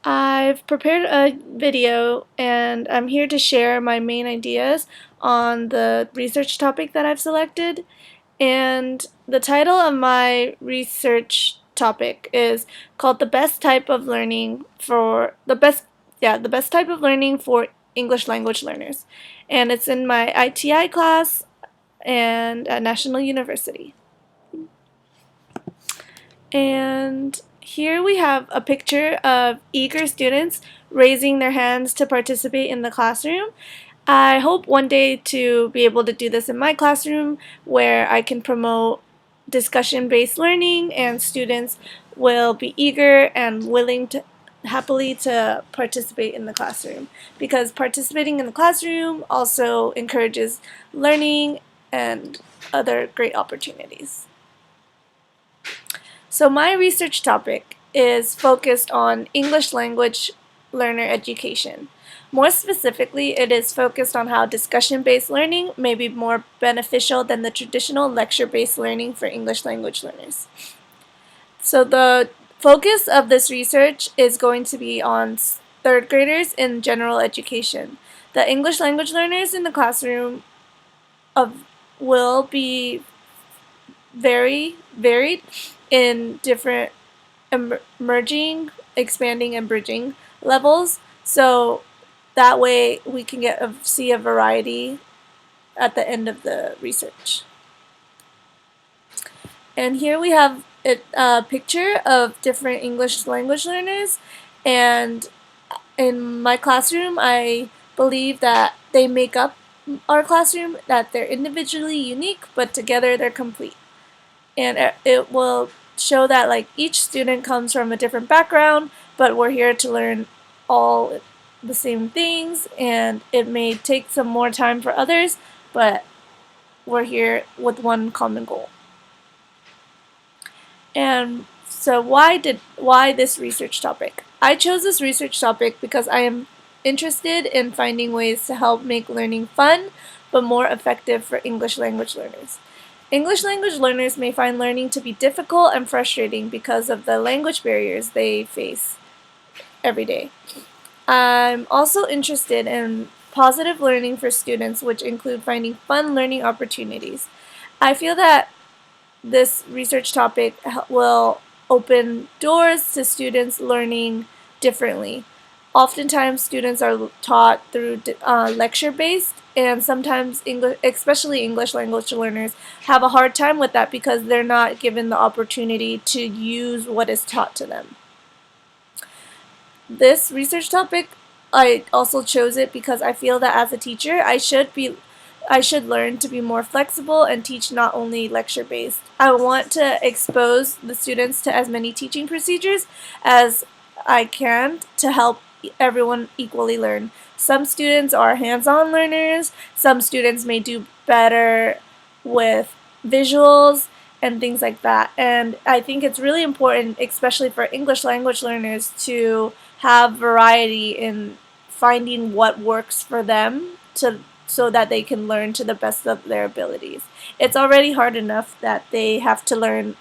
I've prepared a video and I'm here to share my main ideas on the research topic that I've selected. And the title of my research topic is called the best type of learning for the best type of learning for English language learners. And it's in my ITI class and at National University. And here we have a picture of eager students raising their hands to participate in the classroom. I hope one day to be able to do this in my classroom where I can promote discussion-based learning and students will be eager and willing to happily to participate in the classroom, because participating in the classroom also encourages learning and other great opportunities. So my research topic is focused on English language learner education. More specifically, it is focused on how discussion-based learning may be more beneficial than the traditional lecture-based learning for English language learners. So the focus of this research is going to be on third graders in general education. The English language learners in the classroom will be very varied in different emerging, expanding, and bridging levels. So that way we can see a variety at the end of the research. And here we have a picture of different English language learners, and in my classroom I believe that they make up our classroom, that they're individually unique but together they're complete. And it will show that like each student comes from a different background, but we're here to learn all the same things, and it may take some more time for others, but we're here with one common goal. And so why this research topic? I chose this research topic because I am interested in finding ways to help make learning fun but more effective for English language learners. English language learners may find learning to be difficult and frustrating because of the language barriers they face every day. I'm also interested in positive learning for students, which include finding fun learning opportunities. I feel that this research topic will open doors to students learning differently. Oftentimes students are taught through lecture-based, and sometimes especially English language learners have a hard time with that because they're not given the opportunity to use what is taught to them. This research topic, I also chose it because I feel that as a teacher I should learn to be more flexible and teach not only lecture-based. I want to expose the students to as many teaching procedures as I can to help everyone equally learn. Some students are hands-on learners, some students may do better with visuals and things like that. And I think it's really important, especially for English language learners, to have variety in finding what works for them so that they can learn to the best of their abilities. It's already hard enough that they have to learn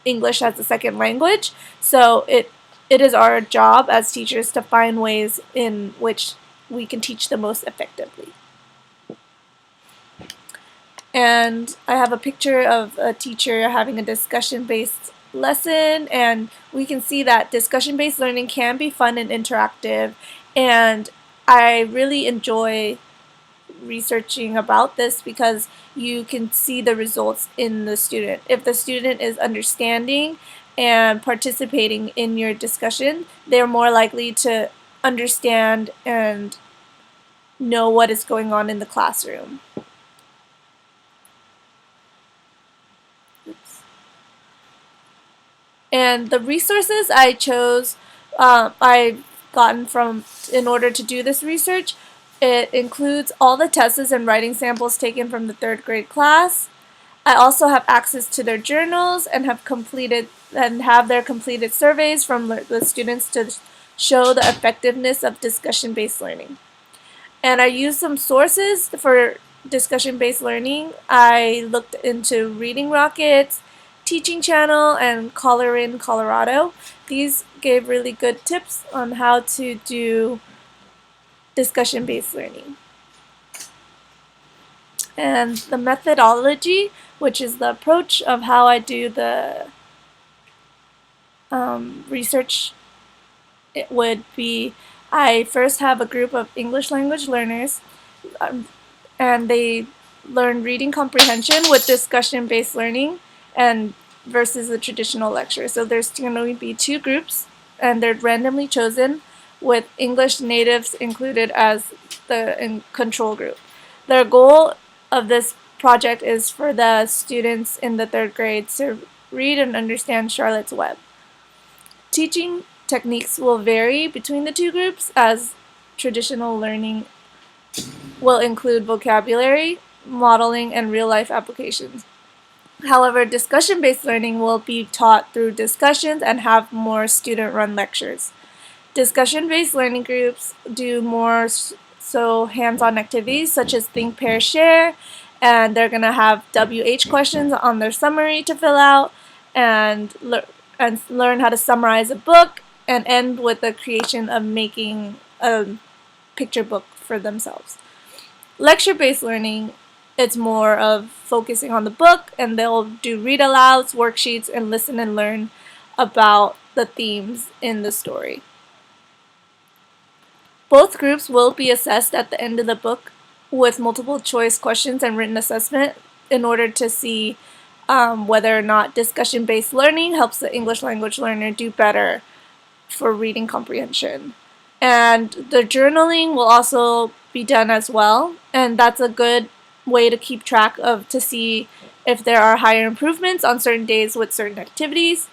English as a second language, so it is our job as teachers to find ways in which we can teach the most effectively. And I have a picture of a teacher having a discussion-based lesson, and we can see that discussion-based learning can be fun and interactive, and I really enjoy researching about this because you can see the results in the student. If the student is understanding and participating in your discussion, they're more likely to understand and know what is going on in the classroom. Oops. And the resources I chose, I've gotten from in order to do this research. It includes all the tests and writing samples taken from the third grade class. I also have access to their journals and have their completed surveys from the students to show the effectiveness of discussion-based learning. And I used some sources for discussion-based learning. I looked into Reading Rockets, Teaching Channel, and Colorin, Colorado. these gave really good tips on how to do discussion-based learning. And the methodology, which is the approach of how I do the research, it would be I first have a group of English language learners, and they learn reading comprehension with discussion-based learning and versus the traditional lecture. So there's going to be two groups, and they're randomly chosen with English natives included as the control group. Their goal of this project is for the students in the third grade to read and understand Charlotte's Web. Teaching techniques will vary between the two groups, as traditional learning will include vocabulary, modeling, and real-life applications. However, discussion-based learning will be taught through discussions and have more student-run lectures. Discussion-based learning groups do more so hands-on activities such as think, pair, share, and they're going to have WH questions on their summary to fill out and learn how to summarize a book and end with the creation of making a picture book for themselves. Lecture-based learning, it's more of focusing on the book, and they'll do read-alouds, worksheets, and listen and learn about the themes in the story. Both groups will be assessed at the end of the book with multiple choice questions and written assessment in order to see whether or not discussion-based learning helps the English language learner do better for reading comprehension. And the journaling will also be done as well, and that's a good way to keep track of to see if there are higher improvements on certain days with certain activities.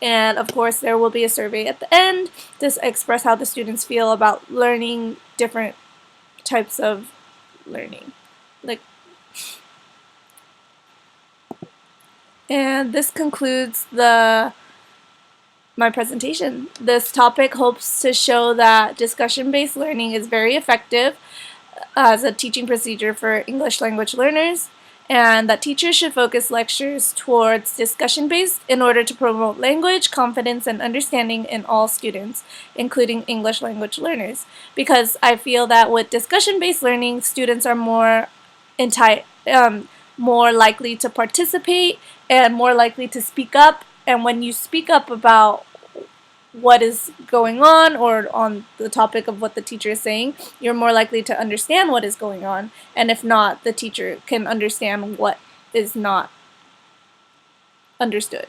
And of course, there will be a survey at the end to express how the students feel about learning different types of learning. And this concludes my presentation. This topic hopes to show that discussion-based learning is very effective as a teaching procedure for English language learners, and that teachers should focus lectures towards discussion-based in order to promote language, confidence, and understanding in all students, including English language learners. Because I feel that with discussion-based learning, students are more likely to participate and more likely to speak up. And when you speak up about what is going on or on the topic of what the teacher is saying, you're more likely to understand what is going on. And if not, the teacher can understand what is not understood.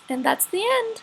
And that's the end.